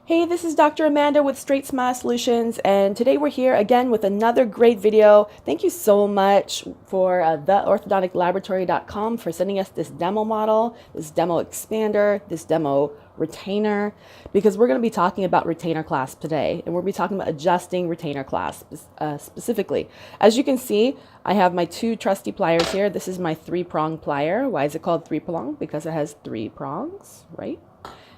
Hey, this is Dr. Amanda with StraightSmile Solutions, and today we're here again with another great video. Thank you so much for theorthodonticlaboratory.com for sending us this demo model, this demo expander, this demo retainer, because we're going to be talking about retainer clasp today, and we'll be talking about adjusting retainer clasp specifically. As you can see, I have my two trusty pliers here. This is my three-prong plier. Why is it called three-prong? Because it has three prongs, right?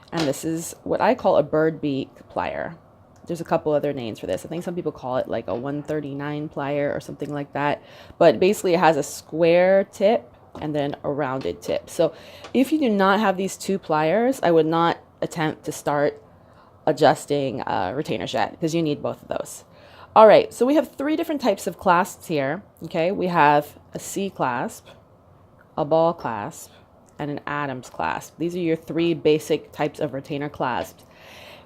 And this is what I call a bird beak plier. There's a couple other names for this. I think some people call it like a 139 plier or something like that. But basically it has a square tip and then a rounded tip. So if you do not have these two pliers, I would not attempt to start adjusting retainers yet because you need both of those. All right, so we have three different types of clasps here. Okay, we have a Si clasp, a ball clasp, and an Adams clasp. These are your three basic types of retainer clasps.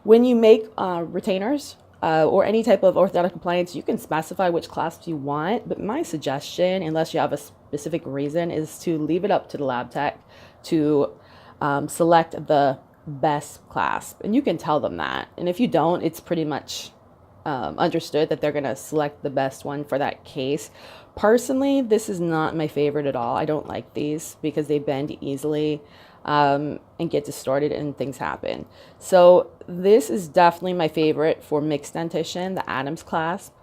When you make retainers or any type of orthodontic appliance, you can specify which clasps you want, but my suggestion, unless you have a specific reason, is to leave it up to the lab tech to select the best clasp. And you can tell them that. And if you don't, it's pretty much understood that they're going to select the best one for that case. Personally, this is not my favorite at all. I don't like these because they bend easily and get distorted and things happen. So this is definitely my favorite for mixed dentition, the Adams clasp.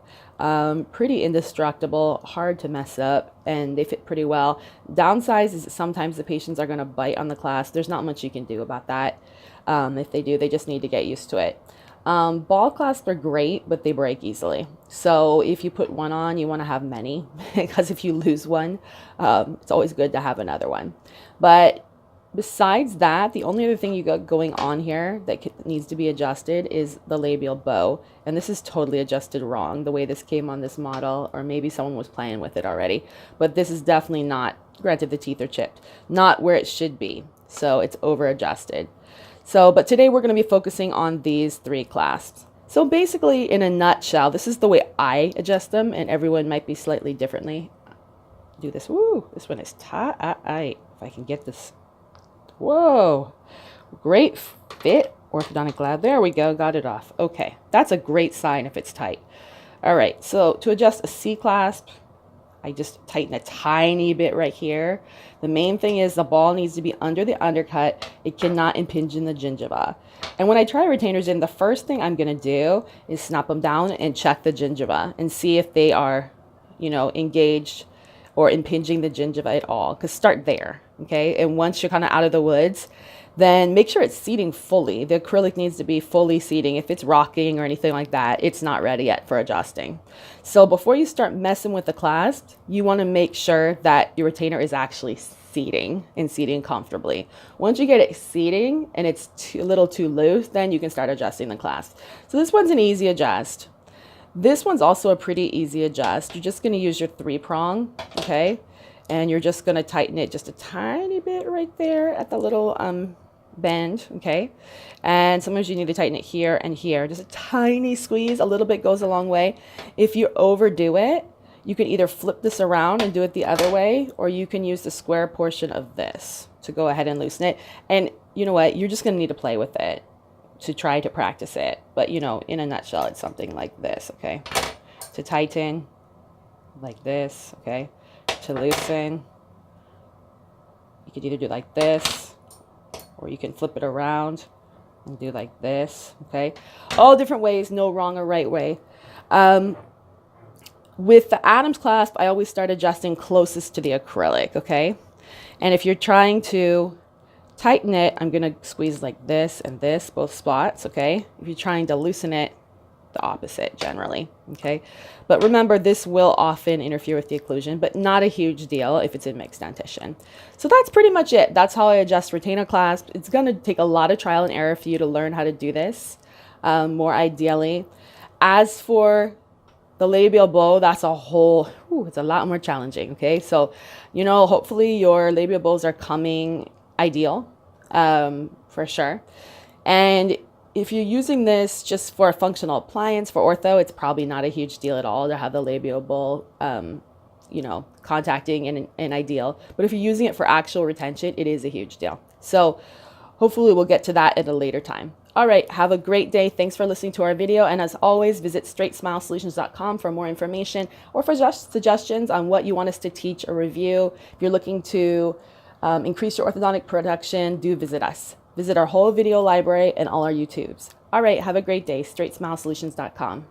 Pretty indestructible, hard to mess up, and they fit pretty well. Downside is that sometimes the patients are going to bite on the clasp. There's not much you can do about that. If they do, they just need to get used to it. Ball clasps are great, but they break easily. So if you put one on, you want to have many because if you lose one, it's always good to have another one. But besides that, the only other thing you got going on here that needs to be adjusted is the labial bow. And this is totally adjusted wrong, the way this came on this model, or maybe someone was playing with it already. But this is definitely not, granted the teeth are chipped, not where it should be. So it's over adjusted. So, but today we're going to be focusing on these three clasps. So basically, in a nutshell, this is the way I adjust them, and everyone might be slightly differently. Do this. Woo! This one is tight. If I can get this. Whoa! Great fit. Orthodontic Lab. There we go. Got it off. Okay. That's a great sign if it's tight. All right. So to adjust a Si clasp, I just tighten a tiny bit right here. The main thing is the ball needs to be under the undercut. It cannot impinge in the gingiva. And when I try retainers in, the first thing I'm going to do is snap them down and check the gingiva and see if they are, engaged or impinging the gingiva at all. Because start there, okay? And once you're kind of out of the woods, then make sure it's seating fully. The acrylic needs to be fully seating. If it's rocking or anything like that, it's not ready yet for adjusting. So before you start messing with the clasp, you want to make sure that your retainer is actually seating and seating comfortably. Once you get it seating and it's a little too loose, then you can start adjusting the clasp. So this one's an easy adjust. This one's also a pretty easy adjust. You're just going to use your three-prong, okay? And you're just going to tighten it just a tiny bit right there at the little bend, okay? And sometimes you need to tighten it here and here. Just a tiny squeeze, a little bit goes a long way. If you overdo it, you can either flip this around and do it the other way, or you can use the square portion of this to go ahead and loosen it. And you know what? You're just going to need to play with it to try to practice it. But, in a nutshell, it's something like this, okay? To tighten, like this, okay? To loosen, you could either do like this, or you can flip it around and do like this, okay? All different ways, no wrong or right way. With the Adams clasp, I always start adjusting closest to the acrylic, okay? And if you're trying to tighten it, I'm going to squeeze like this and this, both spots, okay? If you're trying to loosen it, the opposite generally, okay? But remember, this will often interfere with the occlusion, but not a huge deal if it's in mixed dentition. So that's pretty much it. That's how I adjust retainer clasp. It's going to take a lot of trial and error for you to learn how to do this more ideally. As for the labial bow, that's a whole, it's a lot more challenging, okay? So, hopefully your labial bows are coming ideal for sure. And if you're using this just for a functional appliance for ortho, it's probably not a huge deal at all to have the labial bow, contacting and ideal. But if you're using it for actual retention, it is a huge deal. So hopefully we'll get to that at a later time. All right, have a great day. Thanks for listening to our video. And as always, visit StraightSmileSolutions.com for more information or for just suggestions on what you want us to teach or review. If you're looking to increase your orthodontic production, do visit us. Visit our whole video library and all our YouTubes. All right, have a great day. StraightSmileSolutions.com.